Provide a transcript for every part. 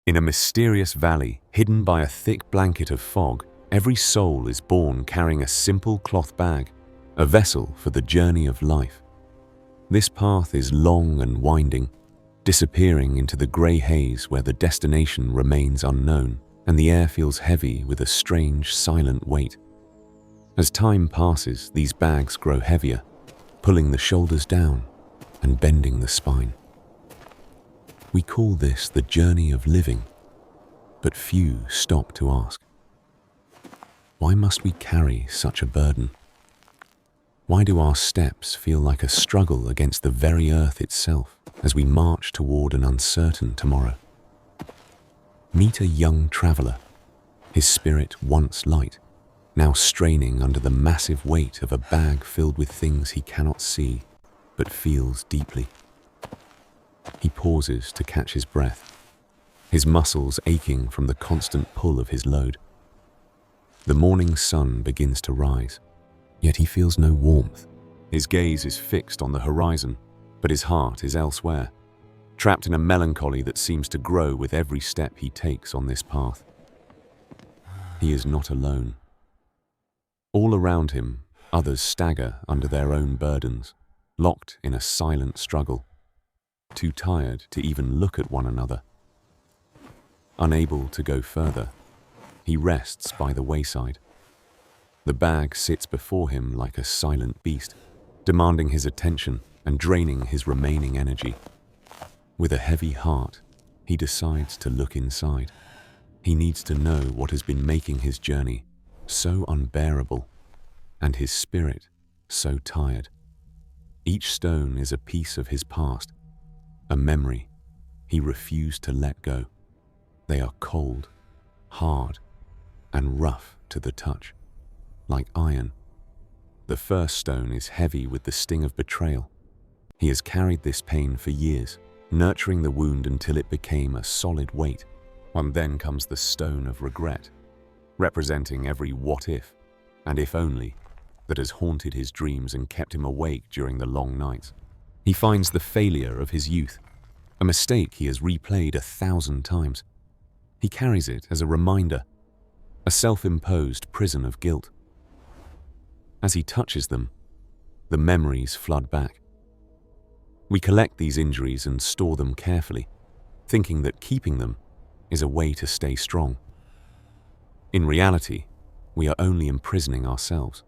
In a mysterious valley, hidden by a thick blanket of fog, every soul is born carrying a simple cloth bag, a vessel for the journey of life. This path is long and winding, disappearing into the grey haze where the destination remains unknown, and the air feels heavy with a strange, silent weight. As time passes, these bags grow heavier, pulling the shoulders down and bending the spine. We call this the journey of living, but few stop to ask, why must we carry such a burden? Why do our steps feel like a struggle against the very earth itself as we march toward an uncertain tomorrow? Meet a young traveler, his spirit once light, now straining under the massive weight of a bag filled with things he cannot see but feels deeply. He pauses to catch his breath, his muscles aching from the constant pull of his load. The morning sun begins to rise, yet he feels no warmth. His gaze is fixed on the horizon, but his heart is elsewhere, trapped in a melancholy that seems to grow with every step he takes on this path. He is not alone. All around him, others stagger under their own burdens, locked in a silent struggle, too tired to even look at one another. Unable to go further, he rests by the wayside. The bag sits before him like a silent beast, demanding his attention and draining his remaining energy. With a heavy heart, he decides to look inside. He needs to know what has been making his journey so unbearable, and his spirit so tired. Each stone is a piece of his past, a memory he refused to let go. They are cold, hard, and rough to the touch, like iron. The first stone is heavy with the sting of betrayal. He has carried this pain for years, nurturing the wound until it became a solid weight. And then comes the stone of regret, representing every what if, and if only, that has haunted his dreams and kept him awake during the long nights. He finds the failure of his youth, a mistake he has replayed 1,000 times. He carries it as a reminder, a self-imposed prison of guilt. As he touches them, the memories flood back. We collect these injuries and store them carefully, thinking that keeping them is a way to stay strong. In reality, we are only imprisoning ourselves.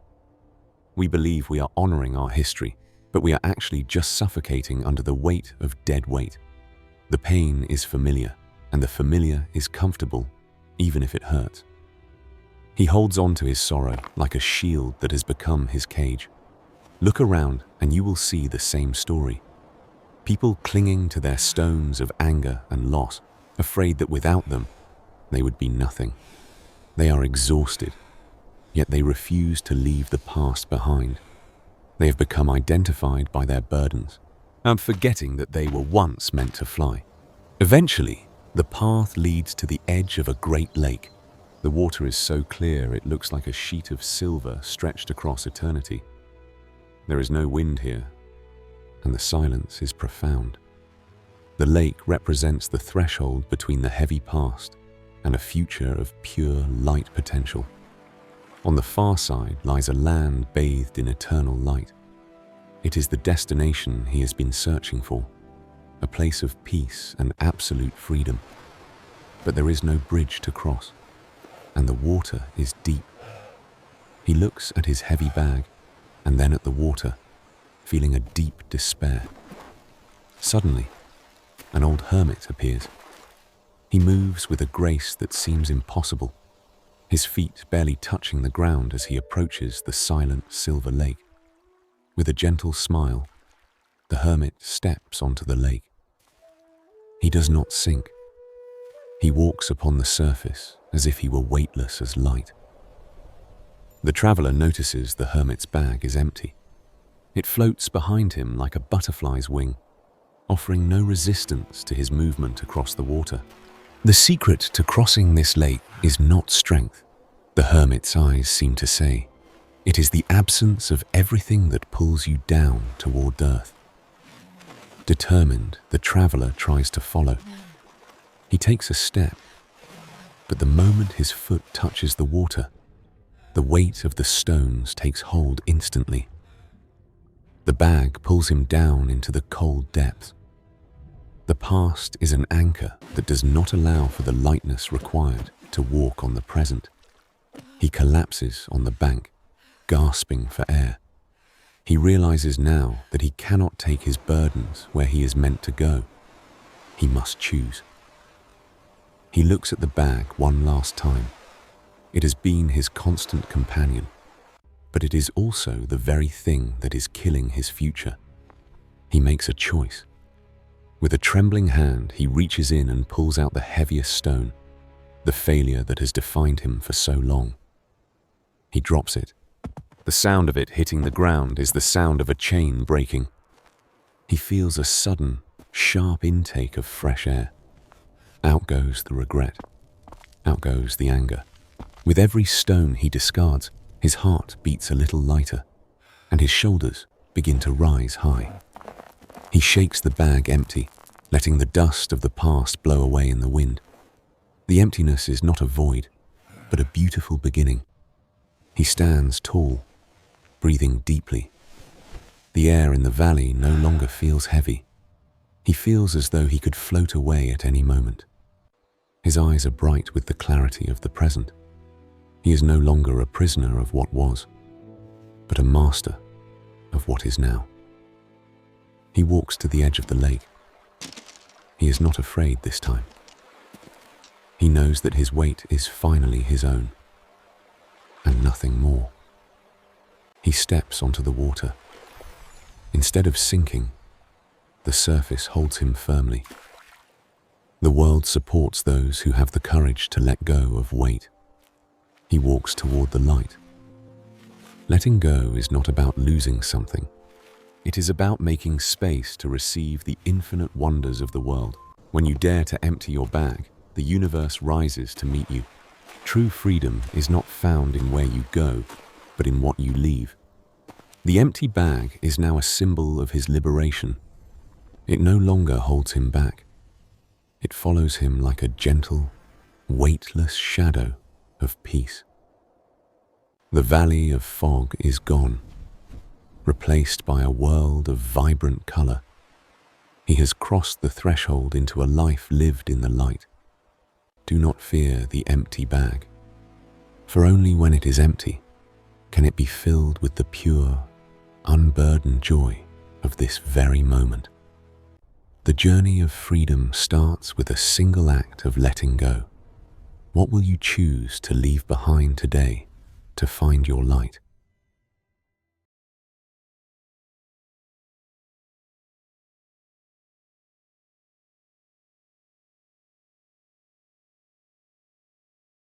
We believe we are honoring our history, but we are actually just suffocating under the weight of dead weight. The pain is familiar, and the familiar is comfortable, even if it hurts. He holds on to his sorrow like a shield that has become his cage. Look around and you will see the same story. People clinging to their stones of anger and loss, afraid that without them, they would be nothing. They are exhausted, yet they refuse to leave the past behind. They have become identified by their burdens, and forgetting that they were once meant to fly. Eventually, the path leads to the edge of a great lake. The water is so clear it looks like a sheet of silver stretched across eternity. There is no wind here, and the silence is profound. The lake represents the threshold between the heavy past and a future of pure light potential. On the far side lies a land bathed in eternal light. It is the destination he has been searching for, a place of peace and absolute freedom. But there is no bridge to cross, and the water is deep. He looks at his heavy bag and then at the water, feeling a deep despair. Suddenly, an old hermit appears. He moves with a grace that seems impossible, his feet barely touching the ground as he approaches the silent silver lake. With a gentle smile, the hermit steps onto the lake. He does not sink. He walks upon the surface as if he were weightless as light. The traveler notices the hermit's bag is empty. It floats behind him like a butterfly's wing, offering no resistance to his movement across the water. The secret to crossing this lake is not strength, the hermit's eyes seem to say. It is the absence of everything that pulls you down toward earth. Determined, the traveler tries to follow. He takes a step, but the moment his foot touches the water, the weight of the stones takes hold instantly. The bag pulls him down into the cold depths. The past is an anchor that does not allow for the lightness required to walk on the present. He collapses on the bank, gasping for air. He realizes now that he cannot take his burdens where he is meant to go. He must choose. He looks at the bag one last time. It has been his constant companion, but it is also the very thing that is killing his future. He makes a choice. With a trembling hand, he reaches in and pulls out the heaviest stone, the failure that has defined him for so long. He drops it. The sound of it hitting the ground is the sound of a chain breaking. He feels a sudden, sharp intake of fresh air. Out goes the regret. Out goes the anger. With every stone he discards, his heart beats a little lighter, and his shoulders begin to rise high. He shakes the bag empty, letting the dust of the past blow away in the wind. The emptiness is not a void, but a beautiful beginning. He stands tall, breathing deeply. The air in the valley no longer feels heavy. He feels as though he could float away at any moment. His eyes are bright with the clarity of the present. He is no longer a prisoner of what was, but a master of what is now. He walks to the edge of the lake. He is not afraid this time. He knows that his weight is finally his own, and nothing more. He steps onto the water. Instead of sinking, the surface holds him firmly. The world supports those who have the courage to let go of weight. He walks toward the light. Letting go is not about losing something. It is about making space to receive the infinite wonders of the world. When you dare to empty your bag, the universe rises to meet you. True freedom is not found in where you go, but in what you leave. The empty bag is now a symbol of his liberation. It no longer holds him back. It follows him like a gentle, weightless shadow of peace. The valley of fog is gone, replaced by a world of vibrant color. He has crossed the threshold into a life lived in the light. Do not fear the empty bag, for only when it is empty can it be filled with the pure, unburdened joy of this very moment. The journey of freedom starts with a single act of letting go. What will you choose to leave behind today to find your light?